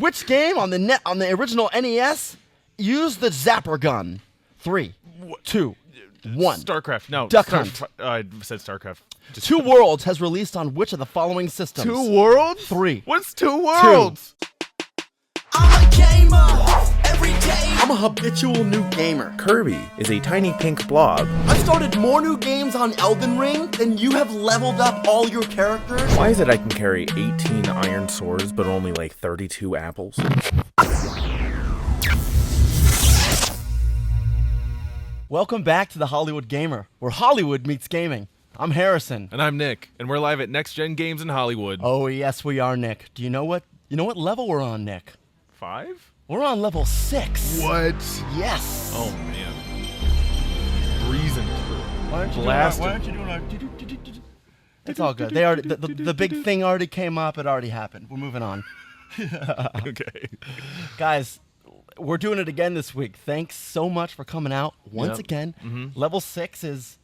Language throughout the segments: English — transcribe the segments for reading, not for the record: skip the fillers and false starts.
Which game on the original NES used the zapper gun? 3, 2, 1. StarCraft. No. Duck Hunt. I said StarCraft. Just Two Worlds has released on which of the following systems? 2 Worlds? 3. What's 2 Worlds? I'm a gamer every day. I'm a habitual new gamer. Kirby is a tiny pink blob. I've started more new games on Elden Ring than you have leveled up all your characters. Why is it I can carry 18 iron swords but only like 32 apples? Welcome back to the Hollywood Gamer, where Hollywood meets gaming. I'm Harrison. And I'm Nick, and we're live at Next Gen Games in Hollywood. Oh yes, we are, Nick. Do you know what level we're on, Nick? 5? We're on level 6. What? Yes. Oh man. Breezing through. Why aren't you Blasting. doing that? It's all good. They already the big thing already came up. It already happened. We're moving on. Okay. Guys, we're doing it again this week. Thanks so much for coming out once Yep. again. Mhm. Level 6 is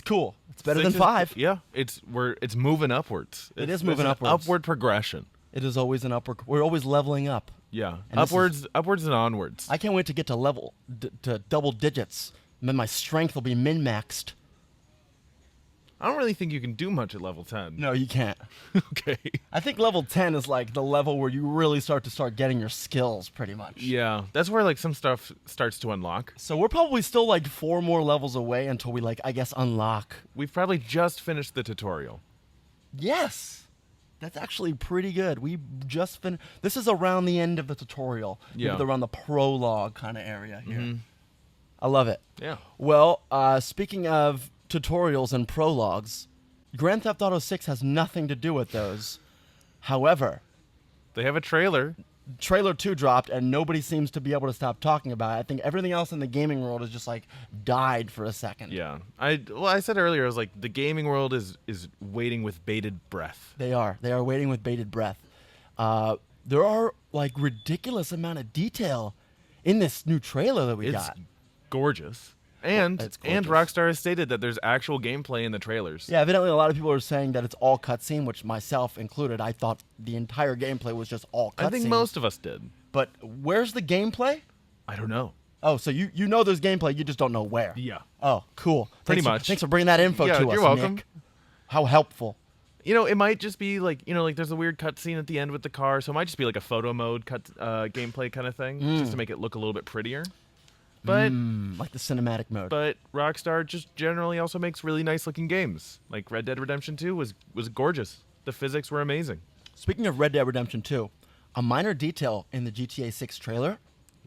cool. It's better than Six is- 5. Yeah, it's moving upwards. It is It's moving an upwards. Upward progression. It is always an upward. We're always leveling up. Yeah, And this upwards and onwards. I can't wait to get to to double digits. And then my strength will be min-maxed. I don't really think you can do much at level 10. No, you can't. Okay. I think level 10 is like the level where you really start getting your skills, pretty much. Yeah, that's where like some stuff starts to unlock. So we're probably still like 4 more levels away until we I guess unlock. We've probably just finished the tutorial. Yes. That's actually pretty good. We just finished. This is around the end of the tutorial. Yeah. Maybe around the prologue kind of area here. I love it. Yeah. Well, speaking of tutorials and prologues, Grand Theft Auto 6 has nothing to do with those. However, They have a trailer. trailer 2 dropped and nobody seems to be able to stop talking about it. I think everything else in the gaming world has just died for a second. Yeah. I said earlier, I was like, the gaming world is waiting with bated breath. They are waiting with bated breath. There are ridiculous amount of detail in this new trailer that we It's got. gorgeous. And It's and gorgeous. Rockstar has stated that there's actual gameplay in the trailers. Yeah, evidently a lot of people are saying that it's all cutscene, which myself included. I thought the entire gameplay was just all cutscene. I think most of us did. But where's the gameplay? I don't know. Oh, so you know there's gameplay, you just don't know where. Yeah. Oh, cool. Pretty Thanks for- much. thanks for bringing that info Yeah, to us, you're welcome. Nick. How helpful. It might just be like there's a weird cutscene at the end with the car, so it might just be like a photo mode gameplay kind of thing, just to make it look a little bit prettier. But Like the cinematic mode. but Rockstar just generally also makes really nice looking games. Like Red Dead Redemption 2 was gorgeous. The physics were amazing. Speaking of Red Dead Redemption 2, a minor detail in the GTA 6 trailer.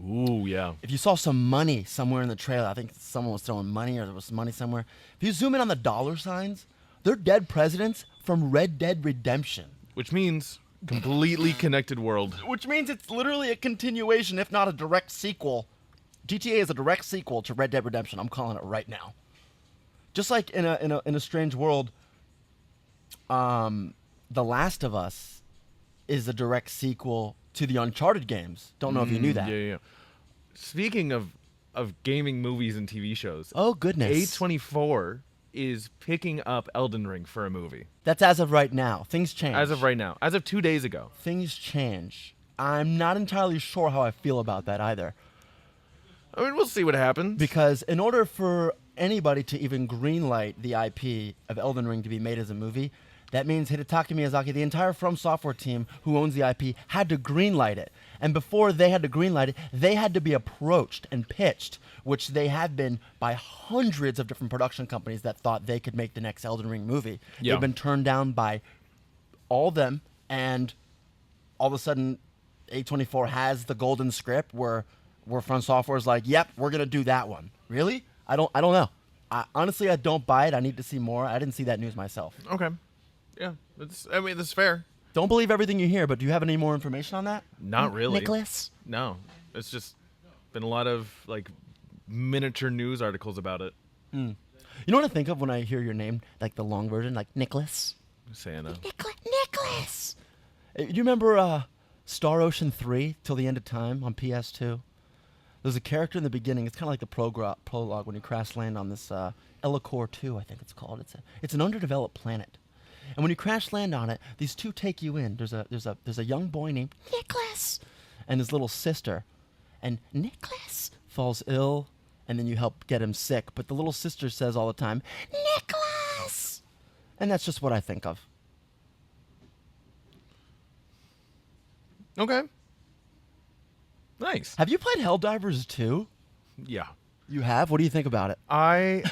Ooh, yeah. If you saw some money somewhere in the trailer, I think someone was throwing money or there was some money somewhere. If you zoom in on the dollar signs, they're dead presidents from Red Dead Redemption. Which means completely connected world. Which means it's literally a continuation, if not a direct sequel. GTA is a direct sequel to Red Dead Redemption. I'm calling it right now. Just like in a strange world, The Last of Us is a direct sequel to the Uncharted games. Don't know if you knew that. Yeah. Speaking of gaming movies and TV shows, Oh goodness. A24 is picking up Elden Ring for a movie. That's as of right now. Things change. As of right now. As of 2 days ago. Things change. I'm not entirely sure how I feel about that either. I mean, we'll see what happens. Because in order for anybody to even greenlight the IP of Elden Ring to be made as a movie, that means Hidetaka Miyazaki, the entire From Software team who owns the IP, had to greenlight it. And before they had to greenlight it, they had to be approached and pitched, which they have been by hundreds of different production companies that thought they could make the next Elden Ring movie. Yeah. They've been turned down by all of them, and all of a sudden, A24 has the golden script where From Software is like, yep, we're gonna do that one. Really? I don't know. Honestly, I don't buy it. I need to see more. I didn't see that news myself. Okay. Yeah. That's fair. Don't believe everything you hear, but do you have any more information on that? Not really. Nicholas? No. It's just been a lot of miniature news articles about it. You know what I think of when I hear your name, like the long version, like Nicholas? Santa. Nicholas! Do you remember Star Ocean 3, Till the End of Time on PS2? There's a character in the beginning. It's kind of like the prologue when you crash land on this Ellicor 2, I think it's called. It's an underdeveloped planet. And when you crash land on it, these two take you in. There's a young boy named Nicholas and his little sister. And Nicholas falls ill, and then you help get him sick. But the little sister says all the time, Nicholas! And that's just what I think of. Okay. Nice. Have you played Helldivers 2? Yeah. You have? What do you think about it? I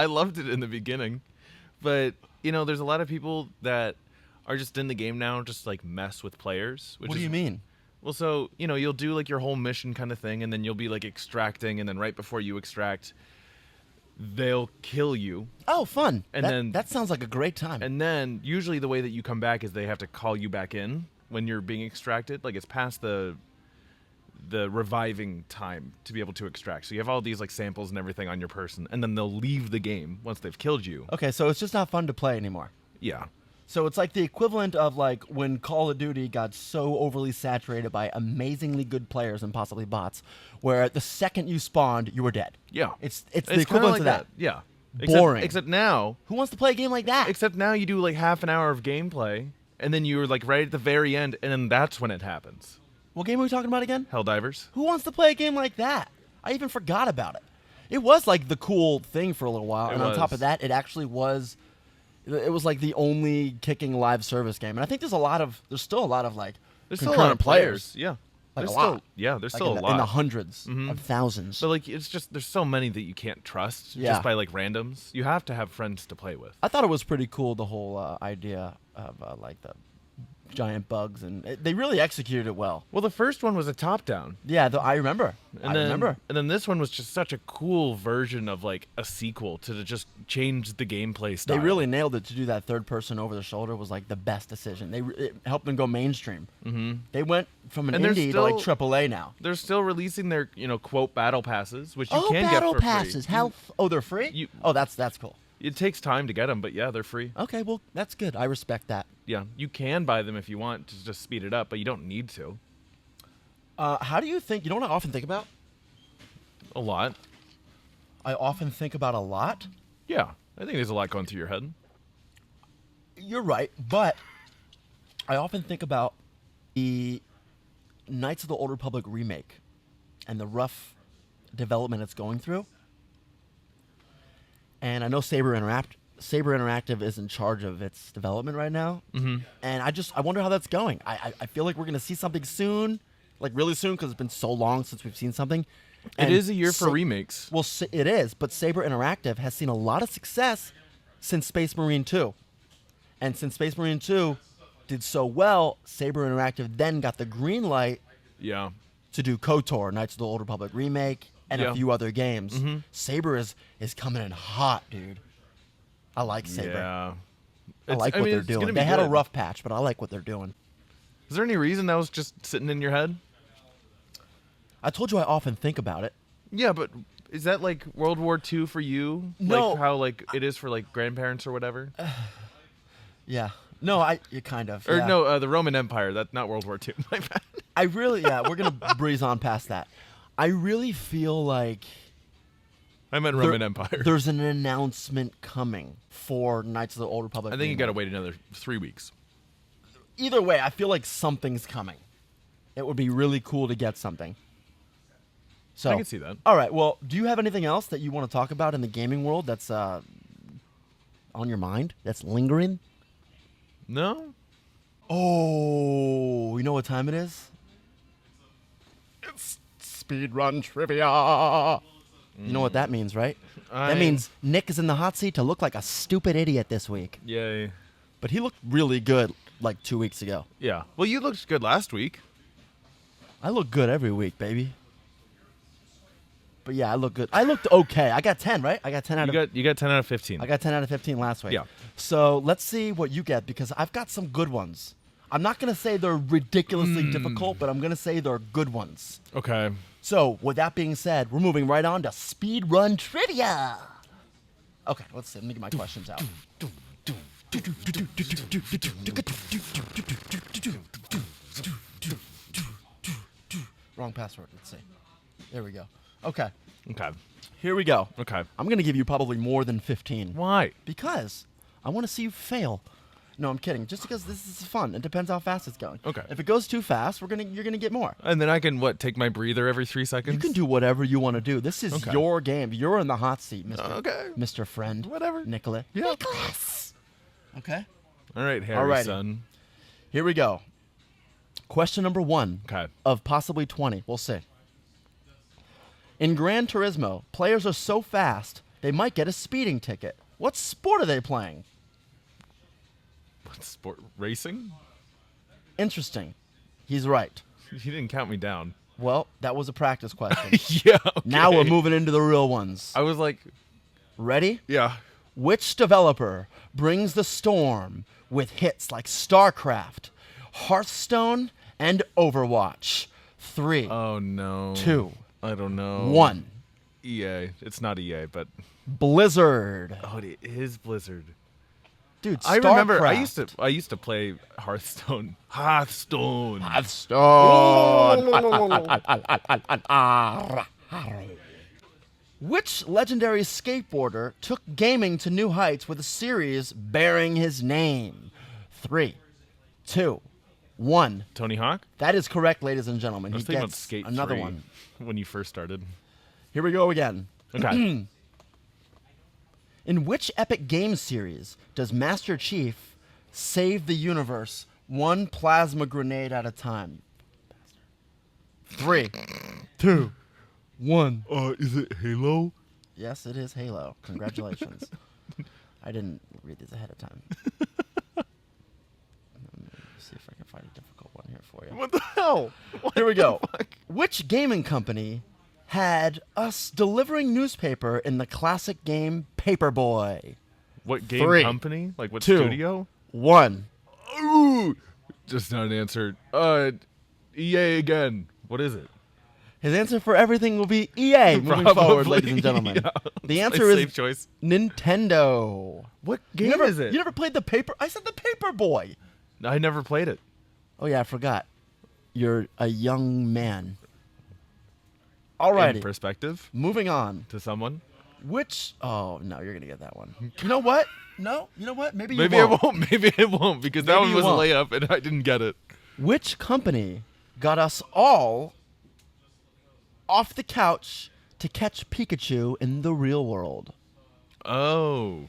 loved it in the beginning, but there's a lot of people that are just in the game now, just like mess with players. What do you mean? Well, so you'll do like your whole mission kind of thing, and then you'll be like extracting, and then right before you extract, they'll kill you. Oh, fun. And then that sounds like a great time. And then usually the way that you come back is they have to call you back in when you're being extracted. Like it's past the reviving time to be able to extract. So you have all these like samples and everything on your person, and then they'll leave the game once they've killed you. Okay, so it's just not fun to play anymore. Yeah. So it's like the equivalent of like when Call of Duty got so overly saturated by amazingly good players and possibly bots, where the second you spawned, you were dead. Yeah. It's the kinda equivalent like to that. Yeah. Boring. Except now, Who wants to play a game like that? except now you do like half an hour of gameplay, and then you're like right at the very end, and then that's when it happens. What game are we talking about again? Helldivers. Who wants to play a game like that? I even forgot about it. It was like the cool thing for a little while, It and on top was. of that, it actually was. It was like the only kicking live service game, and I think there's still a lot of like There's still a lot concurrent of players. Yeah. Like There's a still, lot. Yeah, there's like still in a the, lot. in the hundreds of thousands. But like it's just there's so many that you can't trust Yeah. just by like randoms. You have to have friends to play with. I thought it was pretty cool, the whole idea of like the giant bugs, and they really executed it well. Well, the first one was a top down. Yeah, I remember. I remember. And then this one was just such a cool version of like a sequel to just change the gameplay style. They really nailed it. To do that third person over the shoulder was like the best decision. It helped them go mainstream. Mm-hmm. They went from an And they're indie to like still- AAA now. They're still releasing their quote battle passes, which you Oh, can battle get for passes! free. How? They're free. Oh, that's cool. It takes time to get them, but yeah, they're free. Okay, well that's good. I respect that. Yeah, you can buy them if you want to just speed it up, but you don't need to. How do you think? You know what I often think about? A lot. I often think about a lot. Yeah, I think there's a lot going through your head. You're right, but I often think about the Knights of the Old Republic remake and the rough development it's going through. And I know Saber Interactive is in charge of its development right now. Mm-hmm. And I wonder how that's going. I feel like we're going to see something soon, like really soon, because it's been so long since we've seen something. It is a year for remakes. Well, it is, but Saber Interactive has seen a lot of success since Space Marine 2. And since Space Marine 2 did so well, Saber Interactive then got the green light Yeah. to do KOTOR, Knights of the Old Republic remake, and a Yeah. few other games. Saber is coming in hot, dude. I like Saber. Yeah. I like what they're doing. They had a rough patch, but I like what they're doing. Is there any reason that was just sitting in your head? I told you I often think about it. Yeah, but is that like World War II for you? No. Like how like it is for like grandparents or whatever? Yeah. No, you kind of. Or yeah. no, the Roman Empire. That's not World War II. My bad. I really, we're going to breeze on past that. I really feel like I meant Roman Empire. there's an announcement coming for Knights of the Old Republic. I think you got to remake. wait another 3 weeks. Either way, I feel like something's coming. It would be really cool to get something. So I can see that. All right. Well, do you have anything else that you want to talk about in the gaming world that's on your mind? That's lingering? No? Oh, you know what time it is? It's speedrun trivia. You know what that means, right? That means Nick is in the hot seat to look like a stupid idiot this week. Yay. But he looked really good like 2 weeks ago. Yeah. Well, you looked good last week. I look good every week, baby. But yeah, I look good. I looked okay. I got 10, right? I got 10 out of You got 10 out of 15. I got 10 out of 15 last week. Yeah. So let's see what you get, because I've got some good ones. I'm not going to say they're ridiculously difficult, but I'm going to say they're good ones. Okay. So with that being said, we're moving right on to speedrun trivia. Okay, let's see. Let me get my questions out. Wrong password. Let's see. There we go. Okay, Okay. here we go. Okay. I'm going to give you probably more than 15. Why? Because I want to see you fail. No, I'm kidding. Just because this is fun. It depends how fast it's going. Okay. If it goes too fast, you're gonna get more. And then I can take my breather every 3 seconds. You can do whatever you want to do. This is Okay. your game. You're in the hot seat, Mr. Okay. Mr. Friend. Whatever. Nicholas. Yeah. Nicholas. Okay. All right, Harry, Alrighty. son. Here we go. Question number 1 Okay. of possibly 20. We'll see. In Gran Turismo, players are so fast they might get a speeding ticket. What sport are they playing? What sport? Racing? Interesting. He's right. You didn't count me down. Well, that was a practice question. Yeah. Okay. Now we're moving into the real ones. I was like, Ready? yeah. Which developer brings the storm with hits like StarCraft, Hearthstone, and Overwatch? 3, Oh no. 2, I don't know. 1. EA. It's not EA, but Blizzard. oh, it is Blizzard. Dude, I remember. StarCraft. I used to play Hearthstone. Hearthstone. Which legendary skateboarder took gaming to new heights with a series bearing his name? 3, 2, 1. Tony Hawk. That is correct, ladies and gentlemen. I was He thinking about gets Skate another 3 one. when you first started. Here we go again. Okay. In which epic game series does Master Chief save the universe one plasma grenade at a time? 3, 2, 1. Is it Halo? Yes, it is Halo. Congratulations. I didn't read these ahead of time. Let me see if I can find a difficult one here for you. What the hell? Here we go. Which gaming company had us delivering newspaper in the classic game Paperboy? What game 3, company? Like what 2, studio? 1. Ooh, just not an answer. EA again. What is it? His answer for everything will be EA moving forward, Probably, ladies and gentlemen. yeah. The It's answer my is safe choice. Nintendo. What You game never, is it? You never played the paper? I said the Paperboy. I never played it. Oh yeah, I forgot. You're a young man. In Alrighty, perspective moving on. to someone. Which? Oh no, you're gonna get that one. You know what? No, you know what? Maybe you Maybe I won't. won't. Maybe I won't because that Maybe one you was won't. a layup and I didn't get it. Which company got us all off the couch to catch Pikachu in the real world? Oh,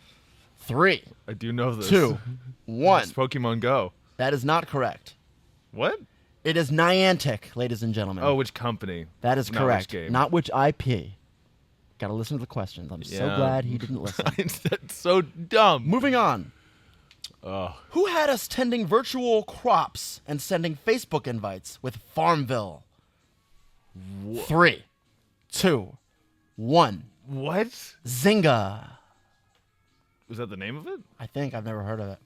3, I do know this. 2, 1. It's Pokemon Go. That is not correct. What? It is Niantic, ladies and gentlemen. Oh, which company? that is not correct. Which game. Not which IP. Got to listen to the questions. I'm so Yeah. glad he didn't listen. That's so dumb. Moving on. Oh, Who had us tending virtual crops and sending Facebook invites with Farmville? 3, 2, 1. what? Zynga. Was that the name of it? I think I've never heard of it.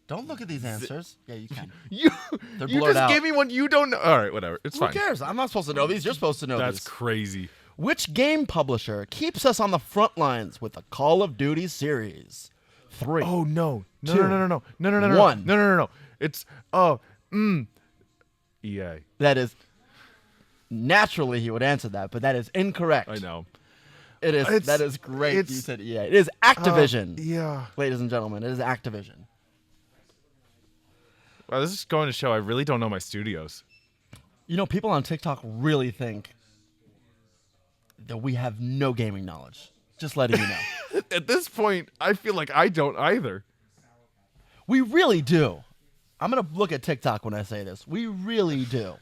Don't look at these answers. Yeah, you can. You They're you blurred just out. gave me one you don't know. All right, whatever. It's Who fine. cares? I'm not supposed to know these. You're supposed to know That's these. crazy. Which game publisher keeps us on the front lines with the Call of Duty series? 3. Oh no. No, 2, no, no, no, no. No, no, no, no. 1. No, no, no, no. It's EA. That is naturally he would answer that, but that is incorrect. I know. It is. It's- That is great. You it's- said EA. It is Activision, Yeah. ladies and gentlemen. It is Activision. Wow, this is going to show I really don't know my studios. You know, people on TikTok really think that we have no gaming knowledge. Just letting you know. At this point, I feel like I don't either. We really do. I'm going to look at TikTok when I say this. We really do.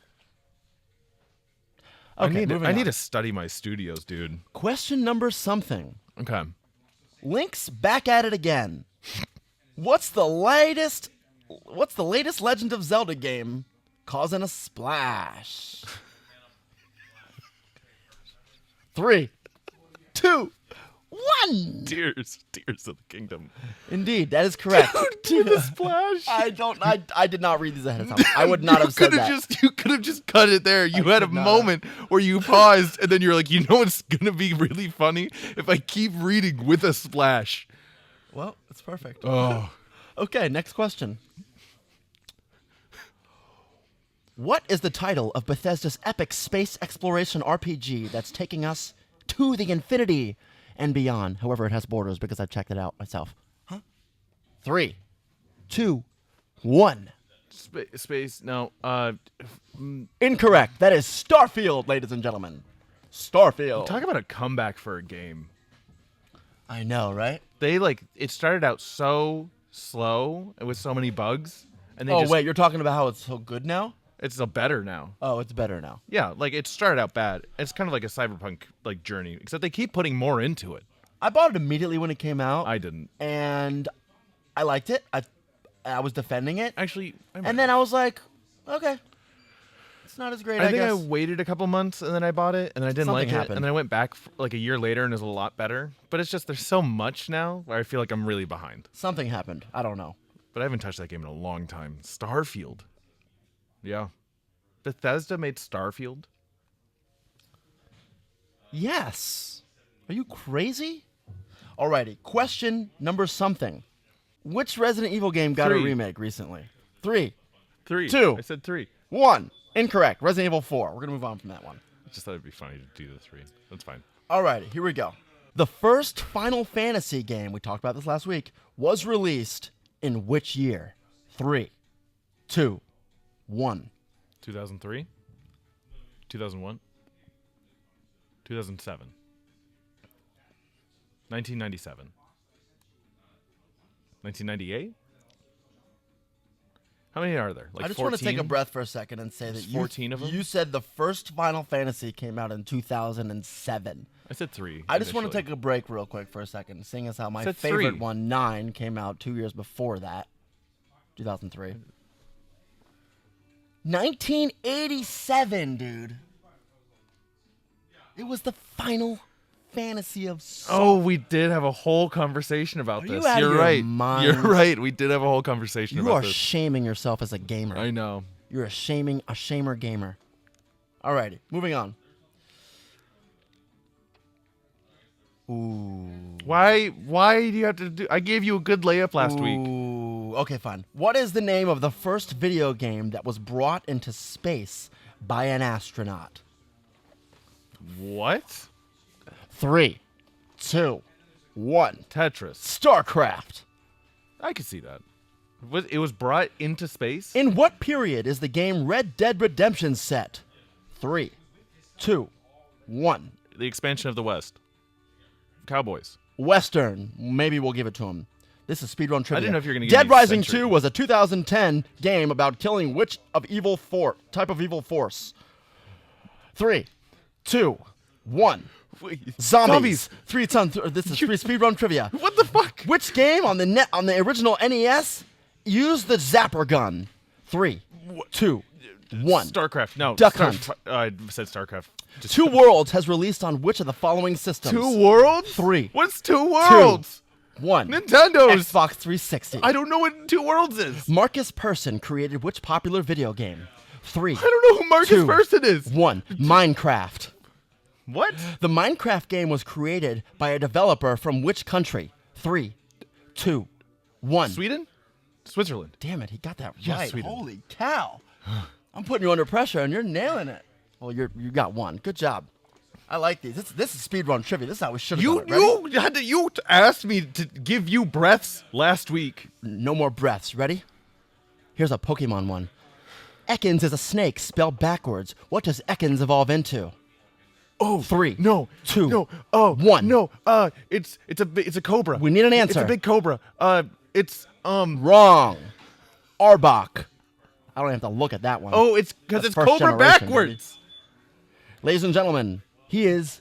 Okay, moving I need on. to study my studios, dude. Question number something. Okay. Link's back at it again. What's the latest Legend of Zelda game causing a splash? 3, 2, 1. Tears of the Kingdom. Indeed, that is correct. With a splash. I did not read these ahead of time. I would not have said that. You could have just cut it there. You had a could not moment where you paused, and then you're like, you know what's gonna be really funny if I keep reading with a splash. Well, it's perfect. Oh. Okay, next question. What is the title of Bethesda's epic space exploration RPG that's taking us to the infinity and beyond? However, it has borders because I checked it out myself. Huh? 3, 2, 1. Space. No. Incorrect. That is Starfield, ladies and gentlemen. Starfield. Talk about a comeback for a game. I know, right? They it started out so slow and with so many bugs, and they Oh, just, wait, you're talking about how it's so good now? it's so better now. Oh, it's better now. Yeah, it started out bad. It's kind of like a cyberpunk journey, except they keep putting more into it. I bought it immediately when it came out. I didn't and I liked it. I was defending it. actually. And then I was like, okay. It's not as great, I think guess. I waited a couple months and then I bought it and then I didn't Something like it happened. and then I went back a year later and it was a lot better. But it's just there's so much now where I feel like I'm really behind. Something happened. I don't know. But I haven't touched that game in a long time. Starfield. Yeah. Bethesda made Starfield. Yes. Are you crazy? Alrighty. Question number something. Which Resident Evil game got a 3. remake recently? 3, 3. 2. I said 3. 1. Incorrect. Resident Evil 4. We're going to move on from that one. I just thought it'd be funny to do the 3. That's fine. Alrighty. Here we go. The first Final Fantasy game, we talked about this last week, was released in which year? 3, 2, 1. 2003? 2001? 2007? 1997? 1998? How many are there? I just 14? want to take a breath for a second and say that There's 14 of them? you said the first Final Fantasy came out in 2007. I said 3. I just want to initially. take a break real quick for a second, seeing as how my Said favorite 3. one, 9, came out 2 years before that, 2003. 1987, dude. It was the Final Fantasy of Oh, we did have a whole conversation about Are this. you out of You're your right. mind? You're right. We did have a whole conversation You about are this. shaming yourself as a gamer. I know. You're a shamer gamer. Alrighty, moving on. Ooh. Why do you have to do I gave you a good layup last week. Ooh, okay, fine. What is the name of the first video game that was brought into space by an astronaut? What? 3, 2, 1. Tetris. StarCraft. I could see that. It was brought into space? In what period is the game Red Dead Redemption set? 3, 2, 1. The expansion of the West. Cowboys. Western. Maybe we'll give it to him. This is speedrun trivia. didn't know if you were gonna give Dead me Rising century. 2 was a 2010 game about killing which of type of evil force? 3, 2, 1. Zombies. This is free speedrun trivia. What the fuck? Which game on the original NES used the zapper gun? 3, 2, 1. StarCraft. No. Duck Hunt. I said StarCraft. Just Two Worlds has released on which of the following systems? 2 worlds? 3, What's 2 worlds? 1. Nintendo's. Xbox 360. I don't know what 2 worlds is. Marcus Persson created which popular video game? 3, I don't know who Marcus 2, Persson is. 1. Minecraft. What? The Minecraft game was created by a developer from which country? 3, 2, 1. Sweden? Switzerland. Damn it, he got that Yeah, right. Sweden. Holy cow. I'm putting you under pressure and you're nailing it. Well, you got 1. Good job. I like these. This is speedrun trivia. This is how we should have done it. Ready? You asked me to give you breaths last week. No more breaths. Ready? Here's a Pokemon one. Ekans is a snake spelled backwards. What does Ekans evolve into? Oh, 3, no, 2, no, oh, 1. no, it's a cobra. We need an It's answer. a big cobra. It's Wrong. Arbok. I don't have to look at that one. oh, it's because That's it's first cobra generation, backwards. Ladies and gentlemen, he is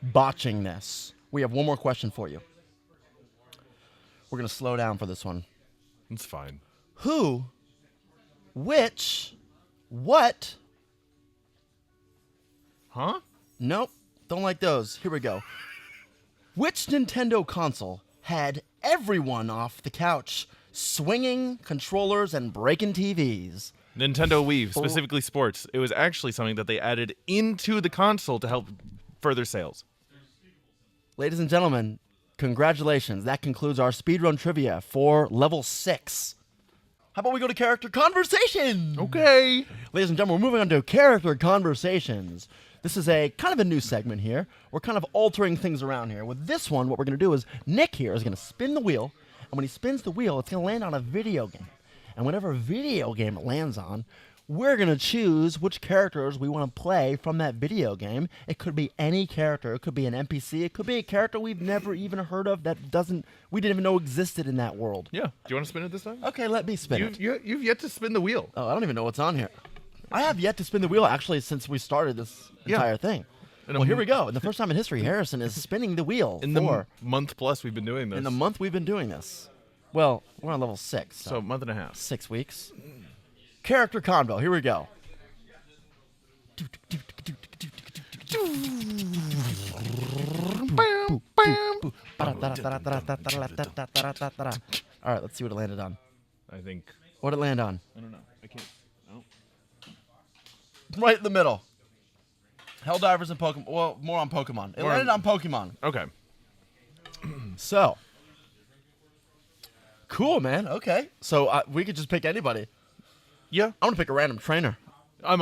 botching this. We have one more question for you. We're going to slow down for this one. It's fine. Who, which, what? Huh? Nope, don't like those. Here we go. Which Nintendo console had everyone off the couch, swinging controllers and breaking TVs? Nintendo Wii, specifically sports. It was actually something that they added into the console to help further sales. Ladies and gentlemen, congratulations. That concludes our speedrun trivia for level 6. How about we go to character conversation? Okay. Ladies and gentlemen, we're moving on to character conversations. This is a kind of a new segment here. We're kind of altering things around here. With this one, what we're going to do is Nick here is going to spin the wheel, and And when he spins the wheel, it's going to land on a video game. And whatever video game it lands on, we're going to choose which characters we want to play from that video game. It could be any character. It could be an NPC. It could be a character we've never even heard of that we didn't even know existed in that world. Yeah. Do you want to spin it this time? Okay, let me spin it. You've yet to spin the wheel. Oh, I don't even know what's on here. I have yet to spin the wheel, actually, since we started this entire thing. And Well, here we go. And the first time in history, Harrison is spinning the wheel In the month plus we've been doing this. in the month we've been doing this. Well, we're on level 6, So a month and a half. 6 weeks. Character convo. Here we go. All right, let's see what it landed on. I think. What did it land on? I don't know. I can't. Oh. Right in the middle. Helldivers and Pokemon. Well, more on Pokemon. It More landed on Pokemon. Okay. So. Cool, man. Okay. So we could just pick anybody. Yeah. I want to pick a random trainer. I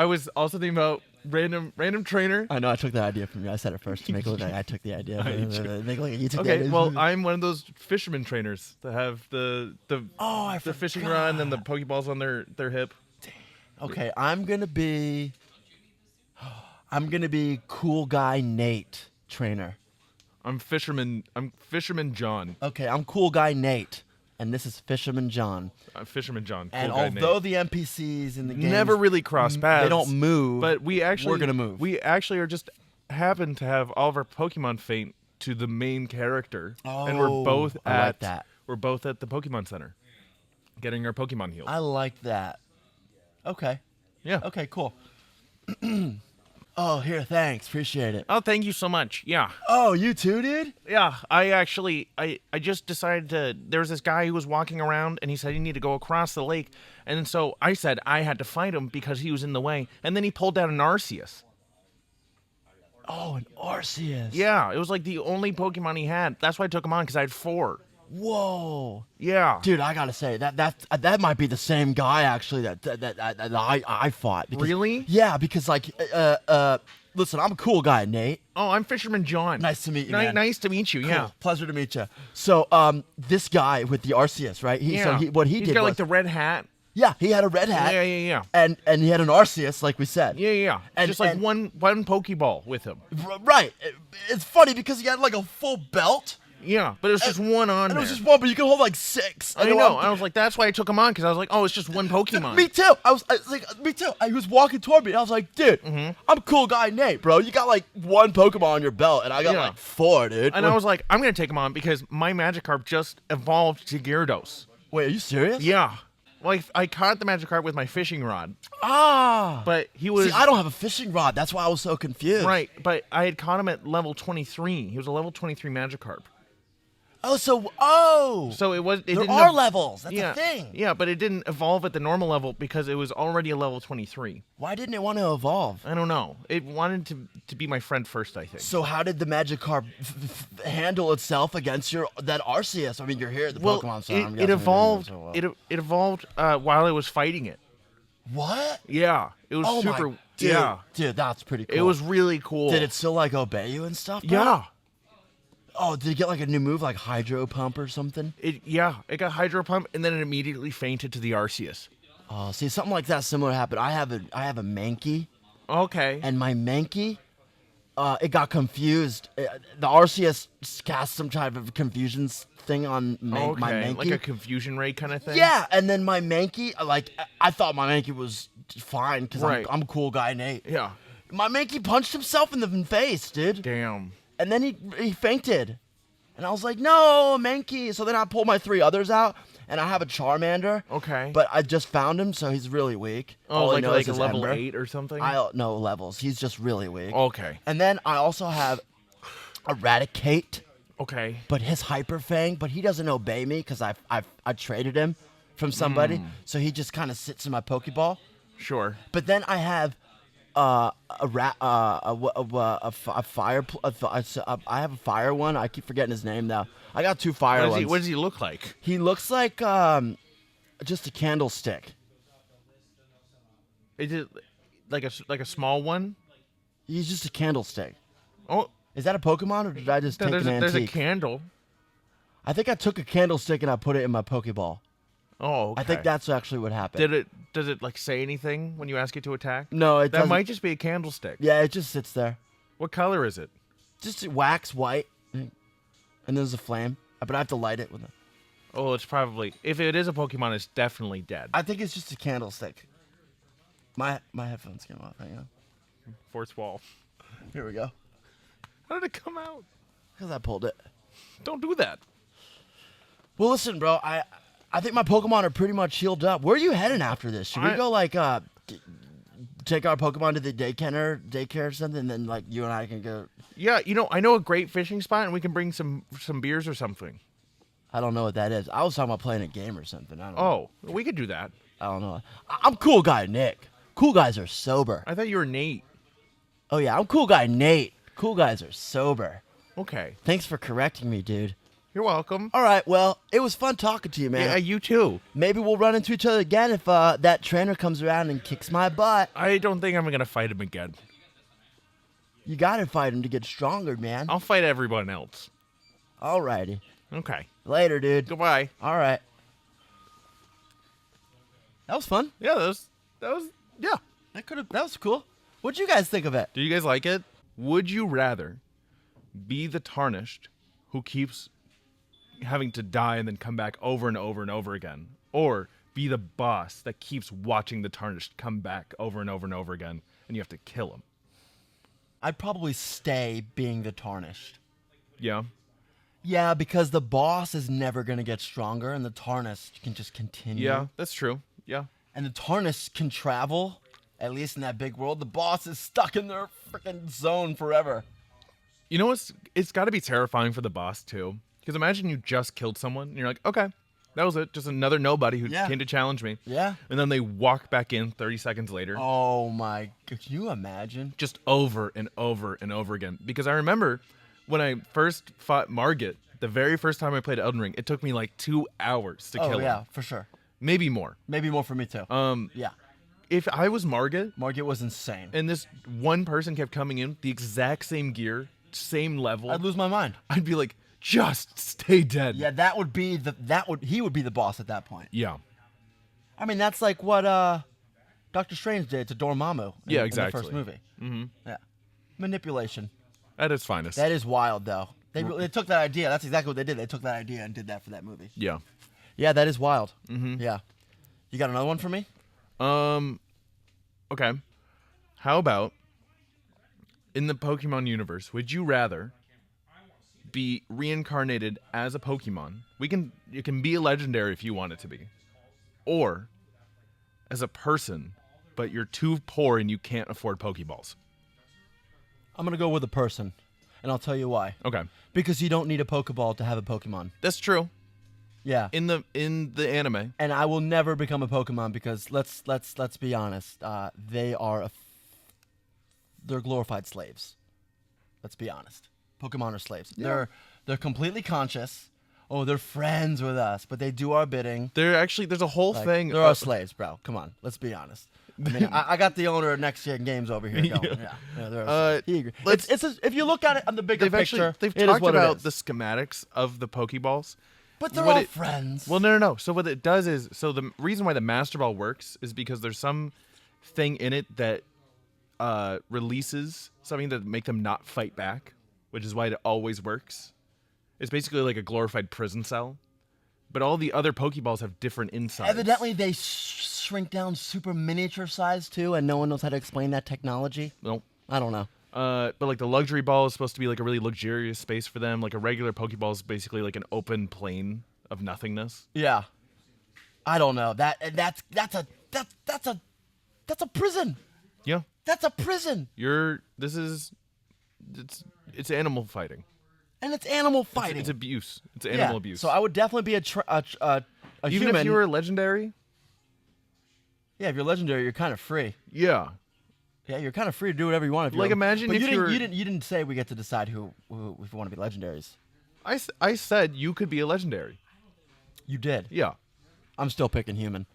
was also thinking about random trainer. I know I took that idea from you. I said it first to make it look like I took the idea. Make it look like you took the Okay, idea. well, I'm one of those fisherman trainers that have the fishing rod and the Pokeballs on their hip. Okay, I'm gonna be cool guy Nate trainer. I'm fisherman John. Okay, I'm cool guy Nate, and this is Fisherman John. Fisherman John. Cool And guy although Nate. the NPCs in the game Never really cross paths. they don't move. But we're gonna move. We actually are just happen to have all of our Pokemon faint to the main character, and we're both I like that. We're both at the Pokemon Center, getting our Pokemon healed. I like that. Okay. Yeah. Okay. Cool. Oh, here. Thanks. Appreciate it. Oh, thank you so much. Yeah. Oh, you too, dude. Yeah, I just decided to. There was this guy who was walking around, and he said he needed to go across the lake, and so I said I had to fight him because he was in the way, and then he pulled out an Arceus. Oh, an Arceus. Yeah, it was like the only Pokemon he had. That's why I took him on because I had 4. Whoa. Yeah, Dude, I gotta say that might be the same guy actually that I fought. Because, Really? Yeah, because listen, I'm a cool guy, Nate. Oh, I'm Fisherman John. Nice to meet you, man. Nice to meet you. Cool. Yeah. Pleasure to meet you. So, this guy with the Arceus, right? Yeah. What he He's did got was, like the red hat. yeah, he had a red hat. Yeah. And he had an Arceus, like we said. Yeah. And- Just like and- one Pokeball with him. Right. It's funny because he had like a full belt. Yeah, but it was just one on And there. it was just one, but you could hold like 6. I know. I was like, that's why I took him on because I was like, oh, it's just one Pokemon. Me too. I was like, me too. He was walking toward me, and I was like, dude, I'm a cool guy, Nate, bro. You got like 1 Pokemon on your belt, and I got Yeah. like 4, dude. And I was like, I'm gonna take him on because my Magikarp just evolved to Gyarados. wait, are you serious? Yeah, like I caught the Magikarp with my fishing rod, Ah. but he was See, I don't have a fishing rod. That's why I was so confused. right. But I had caught him at level 23. He was a level 23 Magikarp. Oh, so So it was. It there didn't are ev- levels. That's yeah, a thing. Yeah, but it didn't evolve at the normal level because it was already a level 23. Why didn't it want to evolve? I don't know. It wanted to be my friend first, I think. So how did the Magikarp handle itself against that Arceus? I mean, you're here at the well, Pokemon Center. I'm it guessing you're evolved. doing so well. It evolved while I was fighting it. What? Yeah, it was Oh super. my, dude, yeah, dude, that's pretty cool. it was really cool. Did it still like obey you and stuff? bro? Yeah. Oh, did it get like a new move, like Hydro Pump or something? It got Hydro Pump and then it immediately fainted to the Arceus. Oh, see, something like that similar happened. I have a Mankey, Okay. and my Mankey, it got confused. The Arceus cast some type of confusion thing on my Mankey. like a confusion ray kind of thing. Yeah, and then my Mankey, I thought my Mankey was fine because Right. I'm a cool guy, Nate. Yeah. My Mankey punched himself in the face, dude. Damn. And then he fainted. And I was like, no, Mankey. So then I pulled my 3 others out, and I have a Charmander. Okay. But I just found him, so he's really weak. Oh, All he like knows a is level Ember. 8 or something. I don't know levels. He's just really weak. Okay. And then I also have Eradicate, Okay. but his Hyper Fang, but he doesn't obey me because I traded him from somebody. So he just kind of sits in my Pokeball. Sure. But then I have I have a fire one. I keep forgetting his name now. I got 2 fire ones. What does he look like? He looks like just a candlestick. Is it like a small one? He's just a candlestick. Oh, Is that a Pokemon or did I just take there's an a antique? candle. I think I took a candlestick and I put it in my Pokeball. Oh, okay. I think that's actually what happened. Does it like say anything when you ask it to attack? No, it That doesn't. might just be a candlestick. Yeah, it just sits there. What color is it? Just wax white, and there's a flame. But I have to light it with it. Oh, it's probably, if it is a Pokemon, it's definitely dead. I think it's just a candlestick. My headphones came off. Hang on. Fourth wall. Here we go. How did it come out? Because I pulled it. Don't do that. Well, listen, bro. I think my Pokemon are pretty much healed up. Where are you heading after this? Should we go like take our Pokemon to the daycare or something, and then like you and I can go? Yeah, I know a great fishing spot, and we can bring some beers or something. I don't know what that is. I was talking about playing a game or something. I don't know. Oh, we could do that. I don't know. I'm cool guy Nick. Cool guys are sober. I thought you were Nate. Oh yeah, I'm cool guy Nate. Cool guys are sober. Okay. Thanks for correcting me, dude. You're welcome. All right, well, it was fun talking to you, man. Yeah, you too. Maybe we'll run into each other again if that trainer comes around and kicks my butt. I don't think I'm going to fight him again. You gotta fight him to get stronger, man. I'll fight everyone else. Alrighty. Okay. Later, dude. Goodbye. All right. That was fun. Yeah, yeah. That was cool. What'd you guys think of it? Do you guys like it? Would you rather be the tarnished who keeps having to die and then come back over and over and over again, or be the boss that keeps watching the tarnished come back over and over and over again, and you have to kill him? I'd probably stay being the tarnished. Yeah. Yeah, because the boss is never gonna get stronger, and the tarnished can just continue. Yeah, that's true. Yeah. And the tarnished can travel, at least in that big world. The boss is stuck in their freaking zone forever. You know what's? It's got to be terrifying for the boss too. Because imagine you just killed someone, and you're like, okay, that was it. Just another nobody who Yeah. came to challenge me. Yeah. And then they walk back in 30 seconds later. Oh my! Can you imagine? Just over and over and over again. Because I remember when I first fought Margit, the very first time I played Elden Ring, it took me like 2 hours to kill Oh yeah, him. for sure. Maybe more. Maybe more for me too. Yeah. If I was Margit Margit was insane. and this one person kept coming in, the exact same gear, same level, I'd lose my mind. I'd be like, just stay dead. Yeah, he would be the boss at that point. Yeah. I mean, that's like what Doctor Strange did to Dormammu in, Yeah, in the exactly. first movie. Mm-hmm. Yeah. Manipulation. At its finest. That is wild, though. They took that idea. That's exactly what they did. They took that idea and did that for that movie. Yeah. Yeah, that is wild. Mm-hmm. Yeah. You got another one for me? Okay. How about in the Pokemon universe, would you rather be reincarnated as a Pokemon? You can be a legendary if you want it to be. Or as a person, but you're too poor and you can't afford Pokeballs. I'm going to go with a person, and I'll tell you why. Okay. Because you don't need a Pokeball to have a Pokemon. That's true. Yeah. In the anime. And I will never become a Pokemon because let's be honest, they're glorified slaves. Let's be honest. Pokemon are slaves. Yeah. They're completely conscious. Oh, they're friends with us, but they do our bidding. There's a whole Like, thing. They're our slaves, bro. Come on, let's be honest. I mean, I got the owner of Next Gen Games over here going. Yeah, they're our slaves. He agrees. If you look at it on the bigger picture, they've it is talked what it about is. the schematics of the Pokeballs. But they're what all it- friends. Well, no. So what it does is, the reason why the Master Ball works is because there's some thing in it that releases something that make them not fight back, which is why it always works. It's basically like a glorified prison cell, but all the other Pokeballs have different insides. Evidently, they shrink down super miniature size too, and no one knows how to explain that technology. No. I don't know. But like the luxury ball is supposed to be like a really luxurious space for them. Like a regular Pokeball is basically like an open plane of nothingness. Yeah, I don't know. That's a prison. Yeah. That's a prison, It's animal fighting. and it's animal fighting. It's abuse. It's animal abuse. So I would definitely be a Even human. if you were a legendary. Yeah, if you're legendary, you're kind of free. Yeah. Yeah, you're kind of free to do whatever you want. If Like, you're, imagine but if you you were- didn't say we get to decide who if we want to be legendaries. I said you could be a legendary. You did. Yeah. I'm still picking human.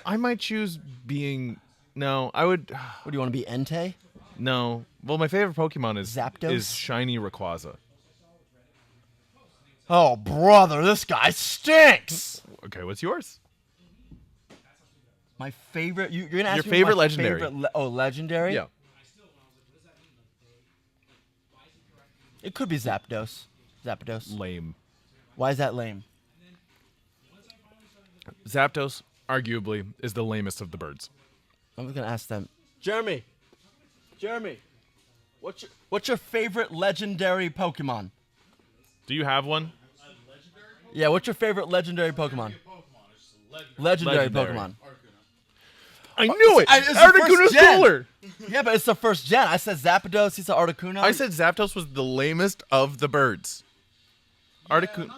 I might choose being. No, I would. What do you want to be, Entei? No. Well, my favorite Pokemon is Zapdos? is Shiny Rayquaza. Oh, brother, this guy stinks. Okay, what's yours? My favorite. You're gonna ask Your me favorite my legendary. legendary. Yeah. It could be Zapdos. Zapdos. Lame. Why is that lame? Zapdos, arguably, is the lamest of the birds. I'm just gonna ask them. Jeremy, what's your favorite legendary Pokemon? Do you have one? Yeah, what's your favorite legendary Pokemon? Legendary Pokemon. I knew it! It's the Articuno's first gen. cooler! Yeah, but it's the first gen. I said Zapdos. He said Articuno. I said Zapdos was the lamest of the birds. Articuno.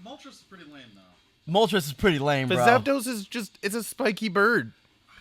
Moltres is pretty lame now. Moltres is pretty lame, But bro. Zapdos is it's a spiky bird.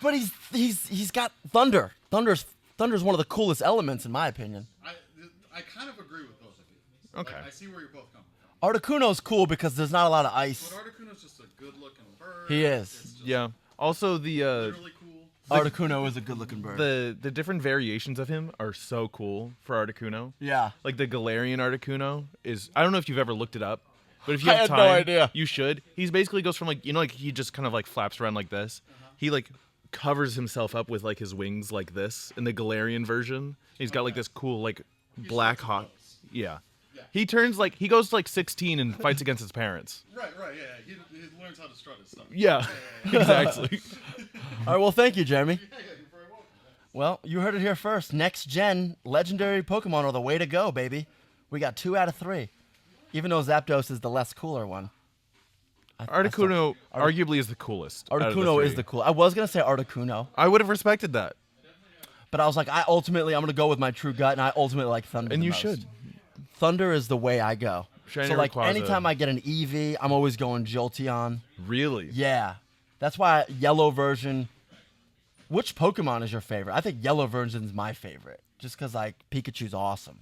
But he's got thunder. Thunder's one of the coolest elements in my opinion. I kind of agree with both of you. Okay. Like, I see where you're both coming from. Articuno's cool because there's not a lot of ice. But Articuno's just a good-looking bird. He is. It's just Yeah. Also, really cool. Articuno is a good-looking bird. the different variations of him are so cool for Articuno. Yeah. Like the Galarian Articuno is. I don't know if you've ever looked it up, but if you I have had time, no idea. you should. He's basically goes from like he just kind of like flaps around like this. He like covers himself up with like his wings like this in the Galarian version. He's got like this cool like black hawk. Yeah. He turns like he goes to like 16 and fights against his parents. Right, yeah. He learns how to strut his stuff. Yeah, exactly. All right, well, thank you, Jeremy. Yeah, you're very welcome. Well, you heard it here first. Next gen legendary Pokemon are the way to go, baby. We got 2 out of 3. Even though Zapdos is the less cooler one. Articuno arguably is the coolest. out of the Articuno is three. the cool. I was gonna say Articuno, I would have respected that, but I was like, I'm gonna go with my true gut, and I ultimately like Thunder. and the you most. should. Thunder is the way I go. Shiny So like Rayquaza. anytime I get an EV, I'm always going Jolteon. Really? Yeah, that's why yellow version. Which Pokemon is your favorite? I think yellow version is my favorite, just because like Pikachu's awesome.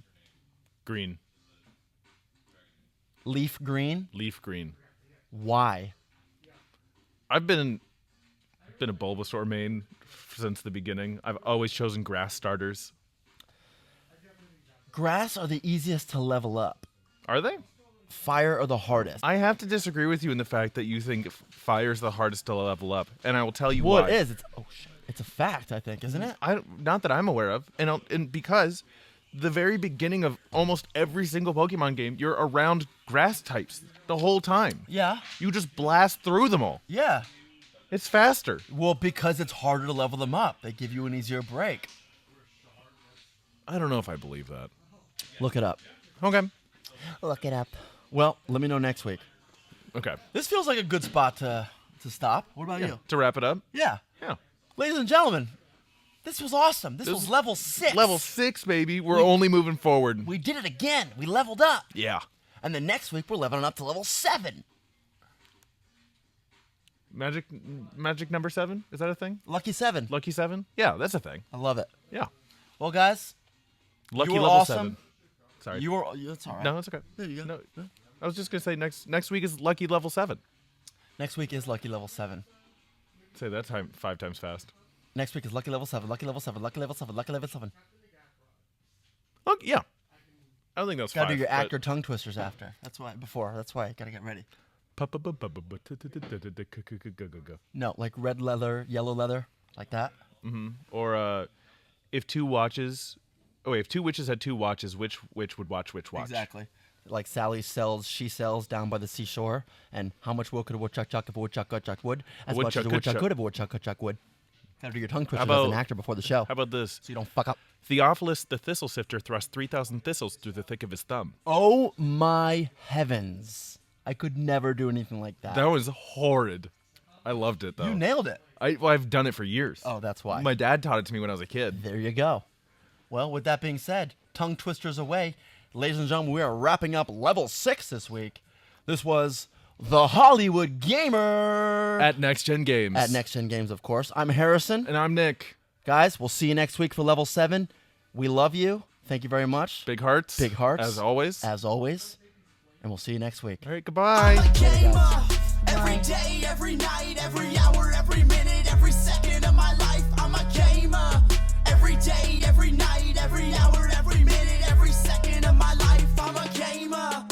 Green. Leaf green. Leaf green. Why? I've been a Bulbasaur main since the beginning. I've always chosen grass starters. Grass are the easiest to level up. Are they? Fire are the hardest. I have to disagree with you in the fact that you think fire's the hardest to level up, and I will tell you Well, why. it is. It's a fact, I think, isn't it? Not that I'm aware of, and because the very beginning of almost every single Pokemon game, you're around grass types the whole time. Yeah. You just blast through them all. Yeah. It's faster. Well, because it's harder to level them up. They give you an easier break. I don't know if I believe that. Look it up. Okay. Look it up. Well, let me know next week. Okay. This feels like a good spot to stop. What about you? To wrap it up. Yeah. Yeah. Ladies and gentlemen, this was awesome. This was level 6. Level 6, baby. We're only moving forward. We did it again. We leveled up. Yeah. And then next week, we're leveling up to level 7. Magic number 7? Is that a thing? Lucky 7. Lucky 7? Yeah, that's a thing. I love it. Yeah. Well, guys, Lucky you were level awesome. 7. Sorry. That's all right. No, it's okay. There you go. No, I was just gonna say next week is lucky level 7. Next week is lucky level 7. Say that 5 times fast. Next week is lucky level 7. Lucky level 7. Lucky level 7. Lucky level 7. Oh yeah. I don't think that's Gotta 5. do your but- actor tongue twisters after. That's why. Before. That's why. Gotta get ready. No, like red leather, yellow leather, like that. Or if two witches had 2 watches, which would watch which watch? Exactly. Like Sally sells, she sells down by the seashore. And how much wood could a woodchuck chuck if a woodchuck could chuck wood? As much as a woodchuck could if a woodchuck could chuck wood. Gotta do your tongue twisters as an about- actor before the show. How about this? So you don't fuck up. Theophilus the thistle sifter thrust 3,000 thistles through the thick of his thumb. Oh my heavens. I could never do anything like that. That was horrid. I loved it though. You nailed it. I've done it for years. Oh, that's why. My dad taught it to me when I was a kid. There you go. Well, with that being said, tongue twisters away. Ladies and gentlemen, we are wrapping up level 6 this week. This was the Hollywood Gamer At Next Gen Games. at Next Gen Games, of course. I'm Harrison. And I'm Nick. Guys, we'll see you next week for level 7. We love you. Thank you very much. Big hearts. Big hearts. As always. As always. And we'll see you next week. All right, goodbye. Gamer. Every day, every night, every hour, every minute, every second of my life, I'm a gamer. Every day, every night, every hour, every minute, every second of my life, I'm a gamer.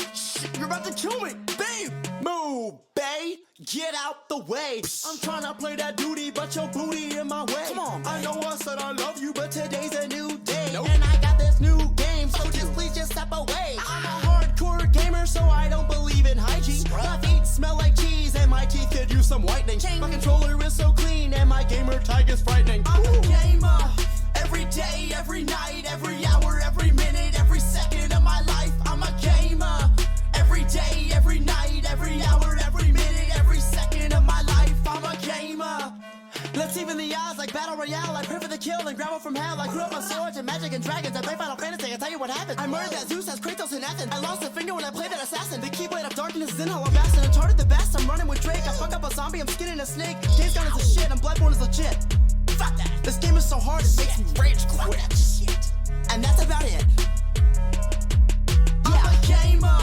Hey, I'm tryna play that duty, but your booty in my way. Come on, I know I said I love you, but today's a new day. And I got this new game, so please just step away. I'm a hardcore gamer, so I don't believe in hygiene. My feet smell like cheese, and my teeth could use some whitening. My controller is so clean, and my gamer tag is frightening. I'm a gamer, every day, every night, every hour, every minute, every second of my life. I'm a gamer, every day, every night, every hour, every minute, every second of my life. I'm a gamer. Let's even the odds like Battle Royale. I pray for the kill and grab it from hell. I grew up on swords and magic and dragons. I play Final Fantasy, I tell you what happened. I murdered that Zeus as Kratos in Athens. I lost a finger when I played that assassin. The Keyblade of Darkness is in Hollow Bastion. Uncharted the best, I'm running with Drake. I fuck up a zombie, I'm skinning a snake. Days Gone is a shit, and Bloodborne is legit. Fuck that. This game is so hard, it makes me rage quit. And that's about it. I'm a gamer.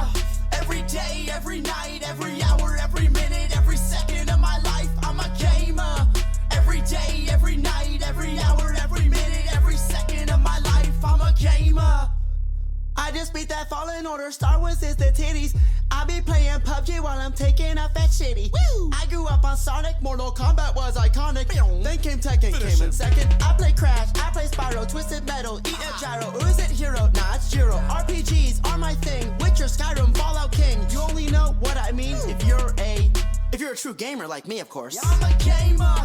Every day, every night, every hour, every minute, every second of my life. I'm a gamer. Every day, every night, every hour, every minute, every second of my life. I'm a gamer. I just beat that Fallen Order. Star Wars is the titties. I be playing PUBG while I'm taking off that shitty. Woo! I grew up on Sonic. Mortal Kombat was iconic. Then came Tekken, came in second. I play Crash, I play Spyro, Twisted Metal, eat a gyro. Or is it Hero? Nah, it's Jiro. RPGs are my thing. Witcher, Skyrim, Fallout King. You only know what I mean if you're a true gamer like me, of course. I'm a gamer.